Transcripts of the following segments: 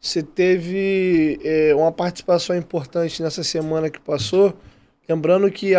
você teve uma participação importante nessa semana que passou. Lembrando que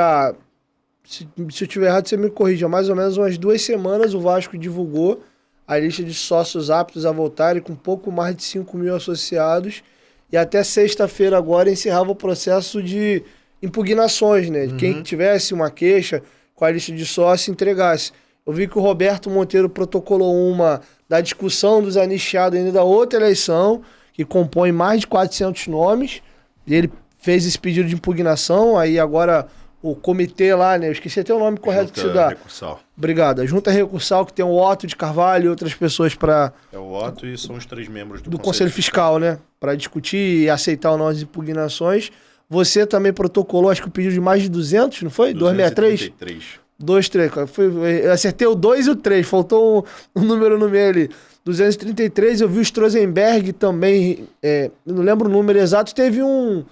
se eu estiver errado, você me corrija. Há mais ou menos umas 2 semanas o Vasco divulgou a lista de sócios aptos a voltarem com pouco mais de 5 mil associados. E até sexta-feira agora encerrava o processo de impugnações, né? Quem tivesse uma queixa com a lista de sócios entregasse. Eu vi que o Roberto Monteiro protocolou uma da discussão dos anistiados ainda da outra eleição, que compõe mais de 400 nomes, e ele fez esse pedido de impugnação, aí agora o comitê lá, né? Eu esqueci até o nome correto que se dá. Recursal. Obrigado. A Junta Recursal, que tem o Otto de Carvalho e outras pessoas para... É o Otto e são os 3 membros do Conselho Fiscal, né? Para discutir e aceitar ou não as impugnações. Você também protocolou, acho que o pedido de mais de 200, não foi? 233. 233. Eu acertei o 2 e o 3, faltou um número no meio ali. 233, eu vi o Strozenberg também, eu não lembro o número exato, teve um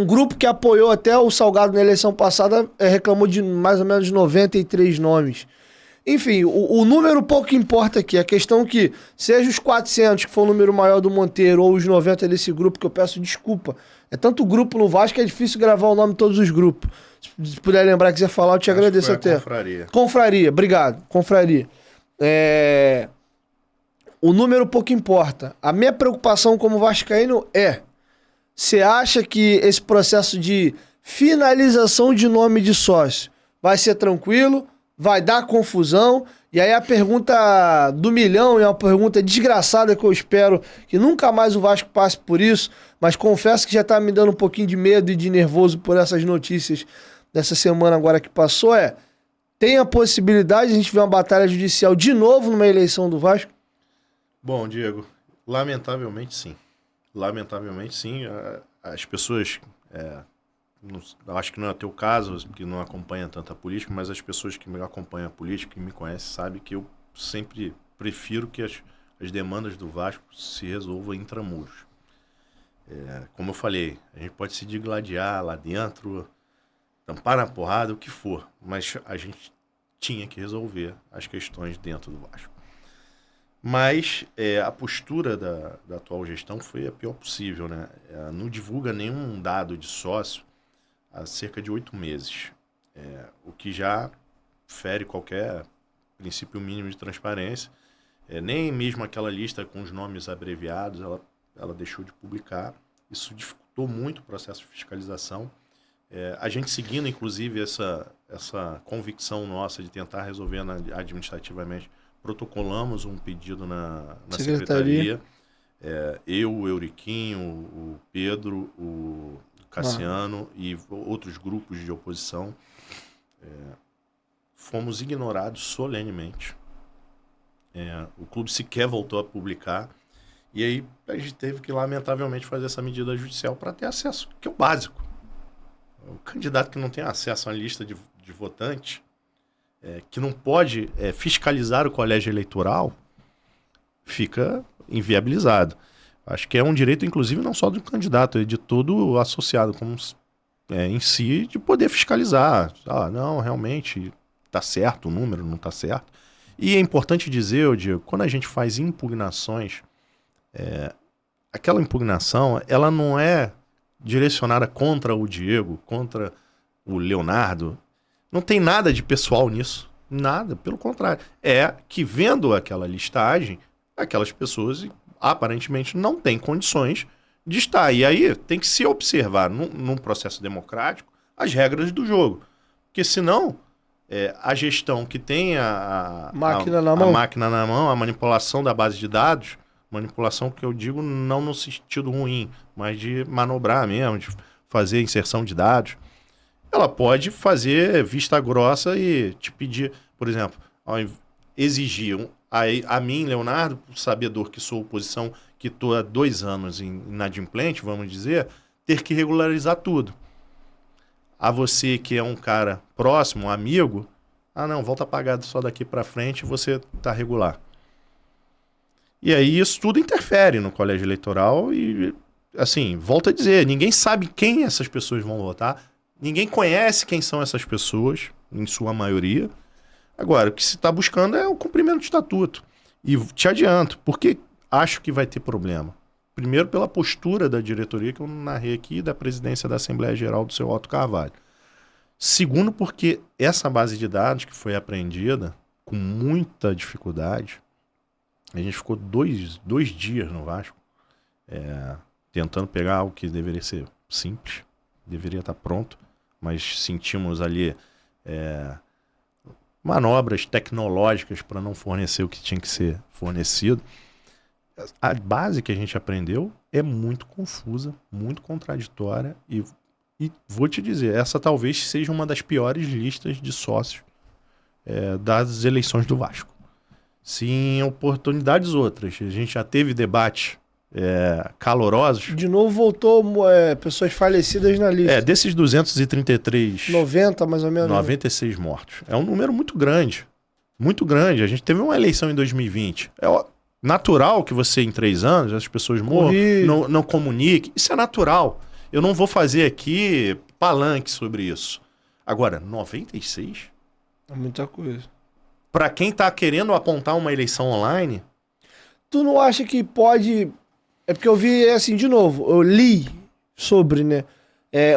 grupo que apoiou até o Salgado na eleição passada, reclamou de mais ou menos 93 nomes. Enfim, o número pouco importa aqui, a questão é que seja os 400, que foi o número maior do Monteiro, ou os 90 desse grupo, que eu peço desculpa. É tanto grupo no Vasco que é difícil gravar o nome de todos os grupos. Se puder lembrar, quiser falar, eu te agradeço até. Confraria, obrigado. Confraria. O número pouco importa. A minha preocupação como vascaíno você acha que esse processo de finalização de nome de sócio vai ser tranquilo? Vai dar confusão? E aí a pergunta do milhão, é uma pergunta desgraçada que eu espero que nunca mais o Vasco passe por isso, mas confesso que já tá me dando um pouquinho de medo e de nervoso por essas notícias dessa semana agora que passou, tem a possibilidade de a gente ver uma batalha judicial de novo numa eleição do Vasco? Bom, Diego, lamentavelmente sim. Lamentavelmente sim. As pessoas... acho que não é o teu caso, que não acompanha tanta política, mas as pessoas que me acompanham a política, que me conhecem, sabem que eu sempre prefiro que as demandas do Vasco se resolvam intramuros. Como eu falei, a gente pode se digladiar lá dentro, tampar na porrada, o que for, mas a gente tinha que resolver as questões dentro do Vasco. Mas a postura da atual gestão foi a pior possível, né? Não divulga nenhum dado de sócio há cerca de 8 meses, o que já fere qualquer princípio mínimo de transparência. Nem mesmo aquela lista com os nomes abreviados ela deixou de publicar. Isso dificultou muito o processo de fiscalização. A gente seguindo, inclusive, essa convicção nossa de tentar resolver administrativamente, protocolamos um pedido na secretaria. Eu, o Euriquinho, o Pedro, o Cassiano e outros grupos de oposição fomos ignorados solenemente. O clube sequer voltou a publicar. E aí a gente teve que, lamentavelmente, fazer essa medida judicial para ter acesso, que é o básico. O candidato que não tem acesso à lista de votantes, que não pode fiscalizar o colégio eleitoral, fica inviabilizado. Acho que é um direito, inclusive, não só do candidato, é de todo o associado como, em si, de poder fiscalizar. Não, realmente está certo o número, não está certo. E é importante dizer, Diego, quando a gente faz impugnações, aquela impugnação ela não é direcionada contra o Diego, contra o Leonardo. Não tem nada de pessoal nisso. Nada, pelo contrário. É que, vendo aquela listagem, aquelas pessoas aparentemente não têm condições de estar. E aí tem que se observar num processo democrático as regras do jogo. Porque senão a gestão que tem a máquina na mão, a manipulação da base de dados, manipulação que eu digo não no sentido ruim, mas de manobrar mesmo, de fazer inserção de dados, ela pode fazer vista grossa e te pedir, por exemplo, exigir a mim, Leonardo, sabedor que sou oposição, que estou há 2 anos inadimplente, vamos dizer, ter que regularizar tudo. A você que é um cara próximo, um amigo, não, volta pagado só daqui para frente, você está regular. E aí isso tudo interfere no colégio eleitoral e, assim, volto a dizer, ninguém sabe quem essas pessoas vão votar, ninguém conhece quem são essas pessoas, em sua maioria. Agora, o que se está buscando é o cumprimento do estatuto. E te adianto, porque acho que vai ter problema. Primeiro, pela postura da diretoria, que eu narrei aqui, da presidência da Assembleia Geral do seu Otto Carvalho. Segundo, porque essa base de dados que foi apreendida com muita dificuldade, a gente ficou dois dias no Vasco, tentando pegar algo que deveria ser simples, deveria estar pronto, mas sentimos ali manobras tecnológicas para não fornecer o que tinha que ser fornecido. A base que a gente aprendeu é muito confusa, muito contraditória e vou te dizer, essa talvez seja uma das piores listas de sócios das eleições do Vasco. Se em oportunidades outras a gente já teve debates calorosos... De novo voltou pessoas falecidas na lista. Desses 233... 90 mais ou menos. 96 mortos. É um número muito grande. Muito grande. A gente teve uma eleição em 2020. Natural que você, em 3 anos, as pessoas morram, não comuniquem. Isso é natural. Eu não vou fazer aqui palanque sobre isso. Agora, 96? É muita coisa. Para quem tá querendo apontar uma eleição online... Tu não acha que pode... É porque eu vi, assim, de novo, eu li sobre, né?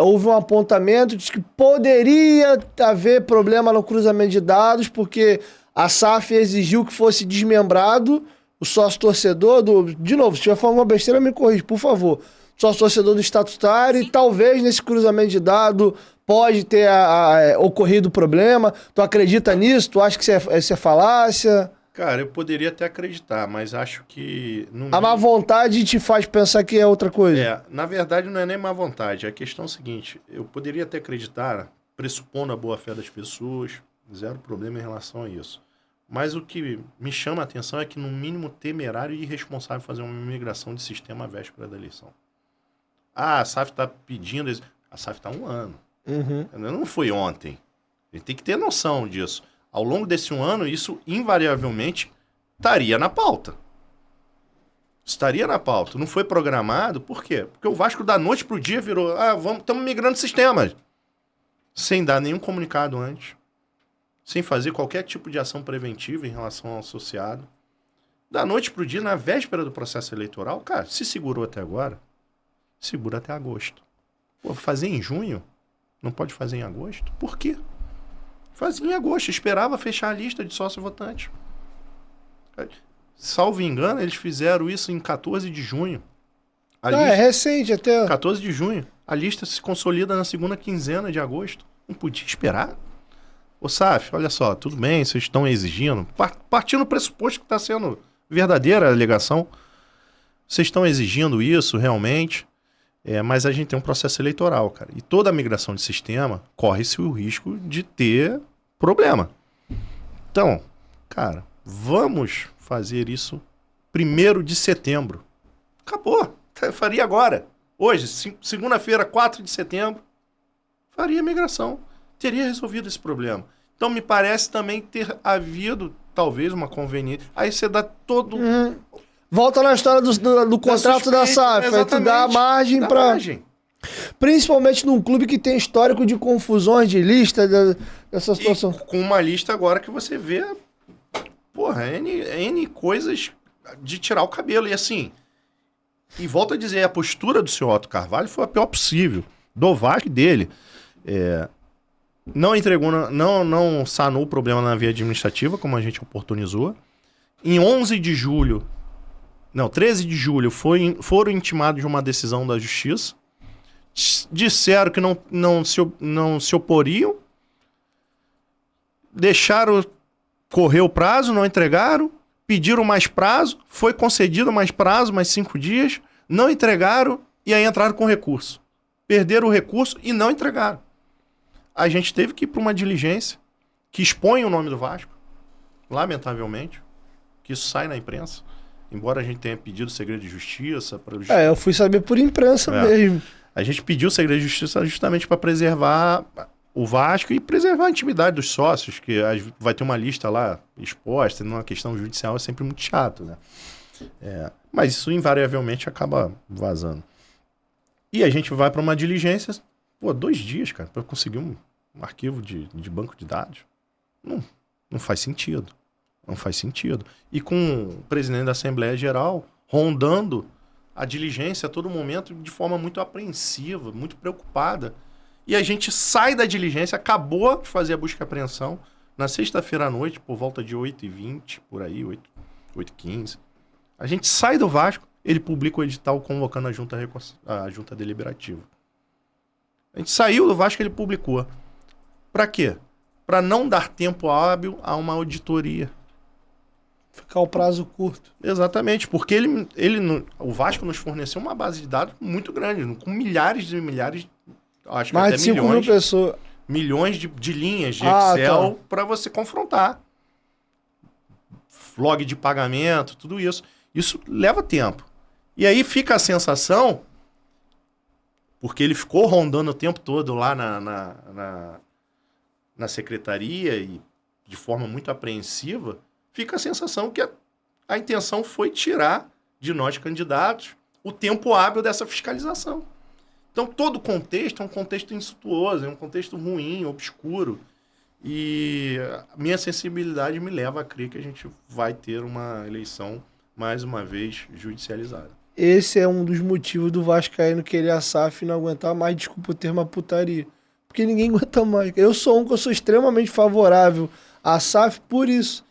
Houve um apontamento, diz que poderia haver problema no cruzamento de dados, porque a SAF exigiu que fosse desmembrado o sócio-torcedor do... De novo, se estiver falando uma besteira, me corrige, por favor. Sócio-torcedor do estatutário, e talvez nesse cruzamento de dados pode ter ocorrido problema. Tu acredita nisso? Tu acha que isso é falácia? Cara, eu poderia até acreditar, mas acho que... A má vontade te faz pensar que é outra coisa. Na verdade não é nem má vontade. A questão é a seguinte, eu poderia até acreditar, pressupondo a boa-fé das pessoas, zero problema em relação a isso. Mas o que me chama a atenção é que, no mínimo, temerário e irresponsável fazer uma migração de sistema à véspera da eleição. A SAF está pedindo... A SAF está há 1 ano. Uhum. Não foi ontem. Ele tem que ter noção disso. Ao longo desse 1 ano, isso invariavelmente estaria na pauta. Estaria na pauta. Não foi programado, por quê? Porque o Vasco da noite pro dia virou, estamos migrando sistemas. Sem dar nenhum comunicado antes. Sem fazer qualquer tipo de ação preventiva em relação ao associado. Da noite pro dia, na véspera do processo eleitoral, cara, se segurou até agora, segura até agosto. Pô, fazer em junho? Não pode fazer em agosto? Por quê? Fazia em agosto, esperava fechar a lista de sócio-votante. Salvo engano, eles fizeram isso em 14 de junho. É recente até. 14 de junho. A lista se consolida na segunda quinzena de agosto. Não podia esperar? Ô SAF, olha só, tudo bem, vocês estão exigindo. Partindo do pressuposto que está sendo verdadeira a alegação. Vocês estão exigindo isso realmente. Mas a gente tem um processo eleitoral, cara. E toda a migração de sistema corre-se o risco de ter problema. Então, cara, vamos fazer isso 1º de setembro. Acabou. Faria agora. Hoje, segunda-feira, 4 de setembro, faria a migração. Teria resolvido esse problema. Então, me parece também ter havido, talvez, uma conveniência. Aí você dá todo... Volta na história do contrato da SAF. Aí tu dá a margem pra... Principalmente num clube que tem histórico de confusões de lista, dessa situação. E com uma lista agora que você vê, porra, N coisas de tirar o cabelo. E assim, e volto a dizer, a postura do senhor Otto Carvalho foi a pior possível. Do Vasco dele. Não entregou, não sanou o problema na via administrativa, como a gente oportunizou. Em 13 de julho, foram intimados de uma decisão da Justiça. Disseram que não se oporiam. Deixaram correr o prazo, não entregaram. Pediram mais prazo. Foi concedido mais prazo, mais 5 dias. Não entregaram e aí entraram com recurso. Perderam o recurso e não entregaram. A gente teve que ir para uma diligência que expõe o nome do Vasco. Lamentavelmente. Que isso sai na imprensa. Embora a gente tenha pedido segredo de justiça... eu fui saber por imprensa mesmo. A gente pediu segredo de justiça justamente para preservar o Vasco e preservar a intimidade dos sócios, que vai ter uma lista lá exposta, numa questão judicial é sempre muito chato, né? Mas isso invariavelmente acaba vazando. E a gente vai para uma diligência, 2 dias, cara, para conseguir um arquivo de banco de dados. Não faz sentido. Não faz sentido. E com o presidente da Assembleia Geral rondando a diligência a todo momento de forma muito apreensiva, muito preocupada. E a gente sai da diligência, acabou de fazer a busca e apreensão, na sexta-feira à noite, por volta de 8h20, por aí, 8h15. A gente sai do Vasco, ele publica o edital convocando a junta deliberativa. A gente saiu do Vasco, ele publicou. Para quê? Para não dar tempo hábil a uma auditoria. Ficar o prazo curto. Exatamente, porque o Vasco nos forneceu uma base de dados muito grande, com milhares e milhares, acho que Mais até de 5 mil pessoas. milhões de linhas de Excel tá. para você confrontar. Log de pagamento, tudo isso. Isso leva tempo. E aí fica a sensação, porque ele ficou rondando o tempo todo lá na secretaria e de forma muito apreensiva, fica a sensação que a intenção foi tirar de nós candidatos o tempo hábil dessa fiscalização. Então todo o contexto é um contexto insultuoso, é um contexto ruim, obscuro. E a minha sensibilidade me leva a crer que a gente vai ter uma eleição, mais uma vez, judicializada. Esse é um dos motivos do Vascaíno querer a SAF e não aguentar mais, desculpa o termo, a putaria. Porque ninguém aguenta mais. Eu sou extremamente favorável à SAF por isso.